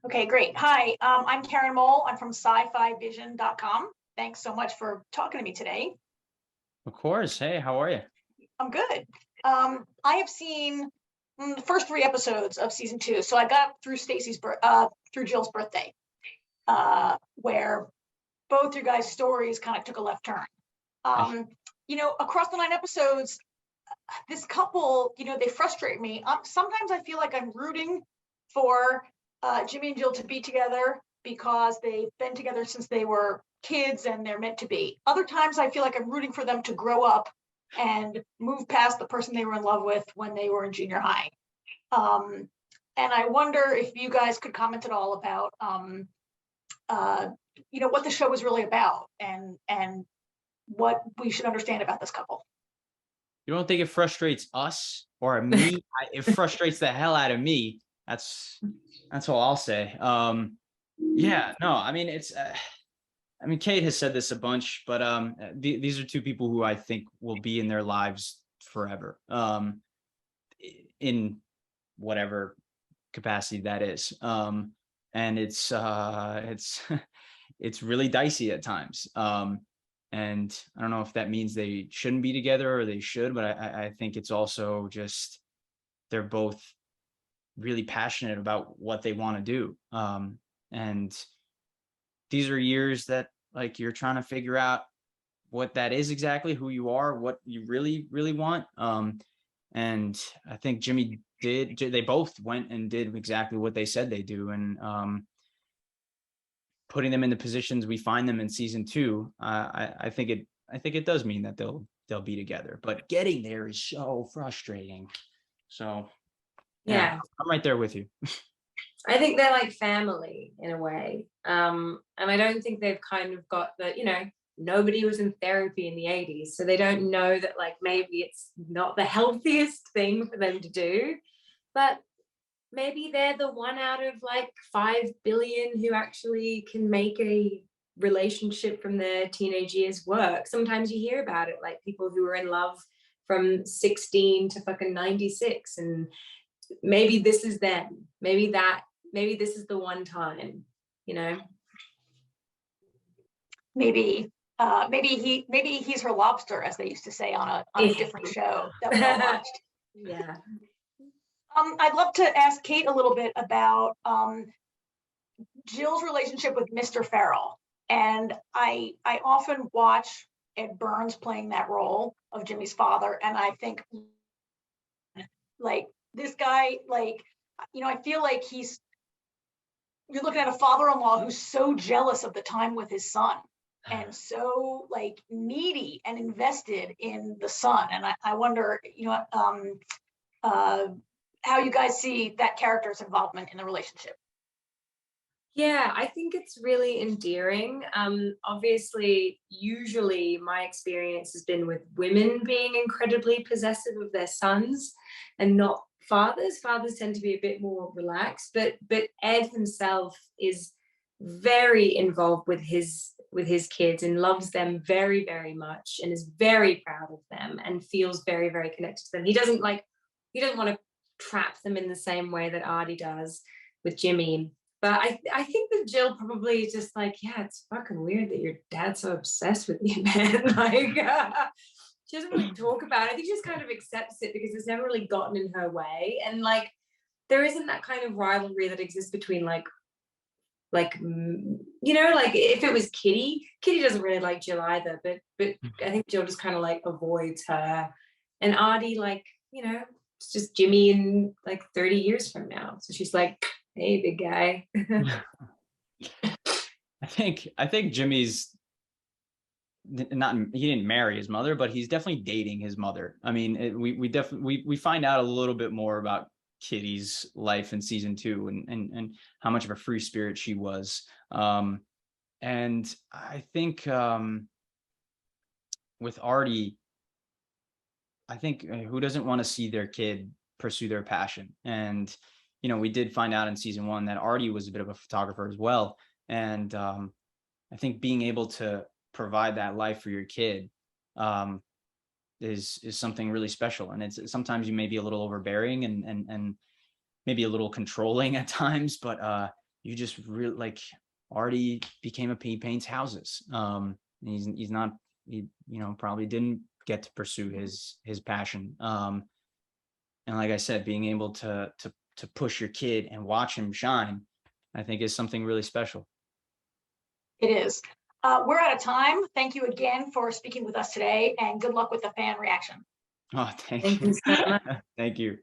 Okay, great. Hi, I'm Karen Mole. I'm from scifivision.com. Thanks so much for talking to me today. Of course. Hey, how are you? I'm good. I have seen the first three episodes of season two. So I got through through Jill's birthday, where both you guys' stories kind of took a left turn. Um, Across the nine episodes, this couple, they frustrate me. Sometimes I feel like I'm rooting for Jimmy and Jill to be together because they've been together since they were kids and they're meant to be. Other times I feel like I'm rooting for them to grow up and move past the person they were in love with when they were in junior high. And I wonder if you guys could comment at all about, what the show was really about and what we should understand about this couple. You don't think it frustrates us or me? It frustrates the hell out of me. That's all I'll say. Yeah, no, I mean, Kate has said this a bunch, but these are two people who I think will be in their lives forever, in whatever capacity that is. And it's it's really dicey at times. And I don't know if that means they shouldn't be together or they should, but I think it's also just they're both really passionate about what they want to do. And these are years that like you're trying to figure out what that is exactly, who you are, what you really, really want. And I think they both went and did exactly what they said they do. And putting them in the positions we find them in season two, I think it does mean that they'll be together, but getting there is so frustrating. So yeah, I'm right there with you. I think they're like family in a way. And I don't think they've kind of got nobody was in therapy in the 80s. So they don't know that like maybe it's not the healthiest thing for them to do, but maybe they're the one out of like 5 billion who actually can make a relationship from their teenage years work. Sometimes you hear about it, like people who are in love from 16 to fucking 96. And maybe this is them. Maybe this is the one time, Maybe he's her lobster, as they used to say on a different show that we all watched. Yeah. I'd love to ask Kate a little bit about Jill's relationship with Mr. Farrell. And I often watch Ed Burns playing that role of Jimmy's father, and I think, like, this guy, like, I feel like you're looking at a father-in-law who's so jealous of the time with his son and so like needy and invested in the son. And I wonder, how you guys see that character's involvement in the relationship. Yeah, I think it's really endearing. Obviously, usually my experience has been with women being incredibly possessive of their sons and not fathers. Fathers tend to be a bit more relaxed, but Ed himself is very involved with his kids and loves them very, very much and is very proud of them and feels very, very connected to them. He doesn't want to trap them in the same way that Artie does with Jimmy. But I think that Jill probably is just like, yeah, it's fucking weird that your dad's so obsessed with you, man. Like, she doesn't really talk about it. I think she just kind of accepts it because it's never really gotten in her way. And like, there isn't that kind of rivalry that exists between like if it was Kitty doesn't really like Jill either, but I think Jill just kind of like avoids her. And Artie, like, it's just Jimmy in like 30 years from now. So she's like, hey, big guy. I think Jimmy's he didn't marry his mother, but he's definitely dating his mother. I mean, we find out a little bit more about Kitty's life in season two and how much of a free spirit she was. And I think with Artie, I think who doesn't want to see their kid pursue their passion? And we did find out in season one that Artie was a bit of a photographer as well. And I think being able to provide that life for your kid is something really special. And it's sometimes you may be a little overbearing and maybe a little controlling at times, but you just really like Artie became he paints houses. He's not, he, probably didn't get to pursue his passion. And like I said, being able to push your kid and watch him shine, I think is something really special. It is. We're out of time. Thank you again for speaking with us today, and good luck with the fan reaction. Oh, thank Thank you. you so much. Thank you.